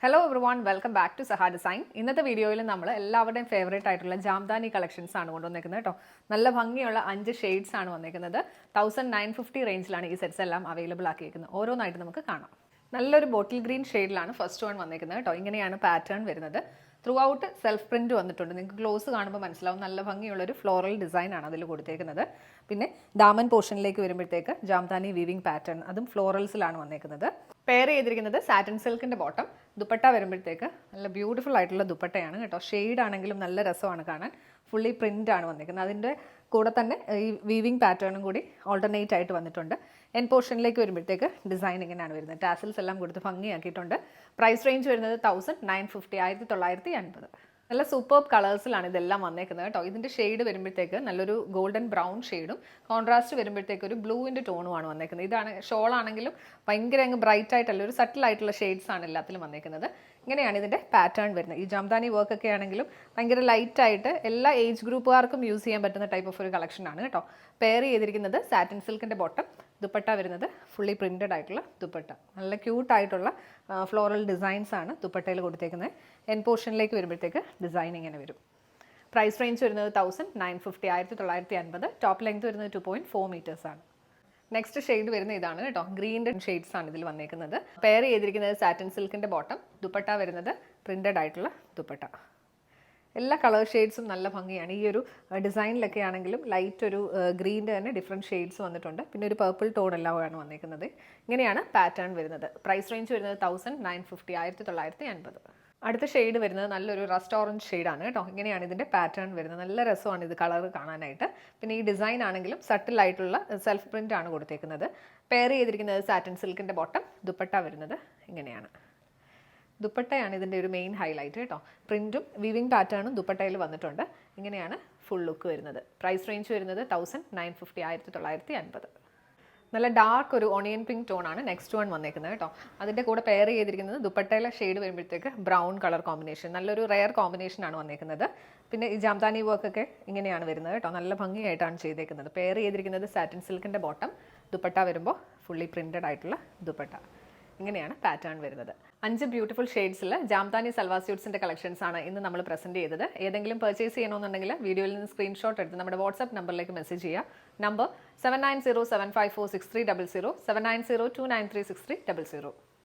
Hello everyone, welcome back to Saha design. ഇന്നത്തെ വീഡിയോയിൽ നമ്മൾ എല്ലാവരുടെയും ഫേവറേറ്റ് ആയിട്ടുള്ള ജാംദാനി കളക്ഷൻസ് ആണ് കൊണ്ടുവന്നിരിക്കുന്നത് കേട്ടോ. നല്ല ഭംഗിയുള്ള 5 ഷെയ്ഡ്സ് ആണ് വന്നിരിക്കുന്നത്. 1950 റേഞ്ചിലാണ് ഈ സെറ്റ്സ് എല്ലാം അവൈലബിൾ ആക്കിയിരിക്കുന്നത്. ഓരോന്നായിട്ട് നമുക്ക് കാണാം. നല്ലൊരു ബോട്ടിൽ ഗ്രീൻ ഷെയ്ഡിലാണ് ഫസ്റ്റ് വൺ വന്നിരിക്കുന്നത് കേട്ടോ. ഇങ്ങനെയാണ് പാറ്റേൺ വരുന്നത്. ത്രൂ ഔട്ട് സെൽഫ് പ്രിന്റ് വന്നിട്ടുണ്ട്. നിങ്ങൾക്ക് ക്ലോസ് കാണുമ്പോൾ മനസ്സിലാവും നല്ല ഭംഗിയുള്ളൊരു ഫ്ലോറൽ ഡിസൈൻ ആണ് അതിൽ കൊടുത്തേക്കുന്നത്. പിന്നെ ദാമൻ പോർഷനിലേക്ക് വരുമ്പോഴത്തേക്ക് ജാംദാനി വീവിംഗ് പാറ്റേൺ, അതും ഫ്ലോറൽസിലാണ് വന്നേക്കുന്നത്. പെയർ ചെയ്തിരിക്കുന്നത് സാറ്റിൻ സിൽക്കിൻ്റെ ബോട്ടം. ദുപ്പട്ട വരുമ്പോഴത്തേക്ക് നല്ല ബ്യൂട്ടിഫുൾ ആയിട്ടുള്ള ദുപ്പട്ടയാണ് കേട്ടോ. ഷെയ്ഡ് ആണെങ്കിലും നല്ല രസമാണ് കാണാൻ. ഫുള്ളി പ്രിൻ്റ് ആണ് വന്നിരിക്കുന്നത്. അതിൻ്റെ കൂടെ തന്നെ ഈ വീവിംഗ് പാറ്റേണും കൂടി ഓൾട്ടർനേറ്റ് ആയിട്ട് വന്നിട്ടുണ്ട്. എൻ പോർഷനിലേക്ക് വരുമ്പോഴത്തേക്ക് ഡിസൈൻ ഇങ്ങനെയാണ് വരുന്നത്. ടാസിൽസ് എല്ലാം കൊടുത്ത് ഭംഗിയാക്കിയിട്ടുണ്ട്. പ്രൈസ് റേഞ്ച് വരുന്നത് 1950, 1950. നല്ല സൂപ്പർബ് കളേഴ്സിലാണ് ഇതെല്ലാം വന്നേക്കുന്നത് കേട്ടോ. ഇതിൻ്റെ ഷെയ്ഡ് വരുമ്പോഴത്തേക്ക് നല്ലൊരു ഗോൾഡൻ ബ്രൗൺ ഷെയ്ഡും കോൺട്രാസ്റ്റ് വരുമ്പോഴത്തേക്ക് ഒരു ബ്ലൂവിൻ്റെ ടോണുമാണ് വന്നേക്കുന്നത്. ഇതാണ് ഷോൾ ആണെങ്കിലും ഭയങ്കര അങ്ങ് ബ്രൈറ്റ് ആയിട്ടല്ല, ഒരു സട്ടിൽ ആയിട്ടുള്ള ഷെയ്ഡ്സ് ആണ് എല്ലാത്തിലും വന്നേക്കുന്നത്. ഇങ്ങനെയാണ് ഇതിൻ്റെ പാറ്റേൺ വരുന്നത്. ഈ ജാംദാനി വർക്ക് ഒക്കെ ആണെങ്കിലും ഭയങ്കര ലൈറ്റ് ആയിട്ട് എല്ലാ ഏജ് ഗ്രൂപ്പുകാർക്കും യൂസ് ചെയ്യാൻ പറ്റുന്ന ടൈപ്പ് ഓഫ് ഒരു കളക്ഷനാണ് കേട്ടോ. പെയർ ചെയ്തിരിക്കുന്നത് സാറ്റിൻ സിൽക്കിൻ്റെ ബോട്ടം, ദുപ്പട്ട വരുന്നത് ഫുള്ളി പ്രിൻറ്റഡ് ആയിട്ടുള്ള ദുപ്പട്ട. നല്ല ക്യൂട്ടായിട്ടുള്ള ഫ്ലോറൽ ഡിസൈൻസ് ആണ് ദുപ്പട്ടയിൽ കൊടുത്തേക്കുന്നത്. എൻ പോർഷനിലേക്ക് വരുമ്പോഴത്തേക്ക് ഡിസൈൻ ഇങ്ങനെ വരും. പ്രൈസ് റേഞ്ച് വരുന്നത് 1950, 1950. ടോപ്പ് ലെങ്ത് വരുന്നത് 2.4 മീറ്റേഴ്സ് ആണ്. നെക്സ്റ്റ് ഷെയ്ഡ് വരുന്ന ഇതാണ് കേട്ടോ. ഗ്രീൻ്റെ ഷെയ്ഡ്സ് ആണ് ഇതിൽ വന്നേക്കുന്നത്. പെയർ ചെയ്തിരിക്കുന്നത് സാറ്റിൻ സിൽക്കിൻ്റെ ബോട്ടം, ദുപ്പട്ട വരുന്നത് പ്രിൻറ്റഡ് ആയിട്ടുള്ള ദുപ്പട്ട. എല്ലാ കളർ ഷെയ്ഡ്സും നല്ല ഭംഗിയാണ്. ഈ ഒരു ഡിസൈനിലൊക്കെ ആണെങ്കിലും ലൈറ്റ് ഒരു ഗ്രീൻ്റെ തന്നെ ഡിഫറെൻറ്റ് ഷെയ്ഡ്സ് വന്നിട്ടുണ്ട്. പിന്നെ ഒരു പർപ്പിൾ ടോൺ എല്ലാമാണ് വന്നിരിക്കുന്നത്. ഇങ്ങനെയാണ് പാറ്റേൺ വരുന്നത്. പ്രൈസ് റേഞ്ച് വരുന്നത് 1950, 1950. അടുത്ത ഷെയ്ഡ് വരുന്നത് നല്ലൊരു റസ്റ്റ് ഓറഞ്ച് ഷെയ്ഡാണ് കേട്ടോ. ഇങ്ങനെയാണ് ഇതിൻ്റെ പാറ്റേൺ വരുന്നത്. നല്ല രസമാണ് ഇത് കളർ കാണാനായിട്ട്. പിന്നെ ഈ ഡിസൈൻ ആണെങ്കിലും സട്ടിലായിട്ടുള്ള സെൽഫ് പ്രിൻ്റ് ആണ് കൊടുത്തേക്കുന്നത്. പെയർ ചെയ്തിരിക്കുന്നത് സാറ്റിൻ സിൽക്കിൻ്റെ ബോട്ടം, ദുപ്പട്ട വരുന്നത് ഇങ്ങനെയാണ്. ദുപ്പട്ടയാണ് ഇതിൻ്റെ ഒരു മെയിൻ ഹൈലൈറ്റ് കേട്ടോ. പ്രിൻറ്റും വീവിംഗ് പാറ്റേണും ദുപ്പട്ടയിൽ വന്നിട്ടുണ്ട്. ഇങ്ങനെയാണ് ഫുൾ ലുക്ക് വരുന്നത്. പ്രൈസ് റേഞ്ച് വരുന്നത് 1950, 1950. നല്ല ഡാർക്ക് ഒരു ഓണിയൻ പിങ്ക് ടോണാണ് നെക്സ്റ്റ് വൺ വന്നേക്കുന്നത് കേട്ടോ. അതിൻ്റെ കൂടെ പെയർ ചെയ്തിരിക്കുന്നത് ദുപ്പട്ടയിലെ ഷെയ്ഡ് വരുമ്പോഴത്തേക്ക് ബ്രൗൺ കളർ കോമ്പിനേഷൻ, നല്ലൊരു റെയർ കോമ്പിനേഷനാണ് വന്നേക്കുന്നത്. പിന്നെ ഈ ജാംദാനി വർക്കൊക്കെ ഇങ്ങനെയാണ് വരുന്നത് കേട്ടോ. നല്ല ഭംഗിയായിട്ടാണ് ചെയ്തേക്കുന്നത്. പെയർ ചെയ്തിരിക്കുന്നത് സാറ്റിൻ സിൽക്കിൻ്റെ ബോട്ടം, ദുപ്പട്ട വരുമ്പോൾ ഫുള്ളി പ്രിൻറ്റഡ് ആയിട്ടുള്ള ദുപ്പട്ട. ഇങ്ങനെയാണ് പാറ്റേൺ വരുന്നത്. 5 ബ്യൂട്ടിഫുൾ ഷെയ്ഡ്സിൽ ജാംദാനി സൽവാർ സ്യൂട്ട്സിൻ്റെ കളക്ഷൻസ് ആണ് ഇന്ന് നമ്മൾ പ്രസൻറ്റ് ചെയ്തത്. ഏതെങ്കിലും പർച്ചേസ് ചെയ്യണമെന്നുണ്ടെങ്കിൽ വീഡിയോയിൽ നിന്ന് സ്ക്രീൻഷോട്ട് എടുത്ത് നമ്മുടെ വാട്സ്ആപ്പ് നമ്പറിലേക്ക് മെസ്സേജ് ചെയ്യുക. നമ്പർ 7907546300, 7902936300.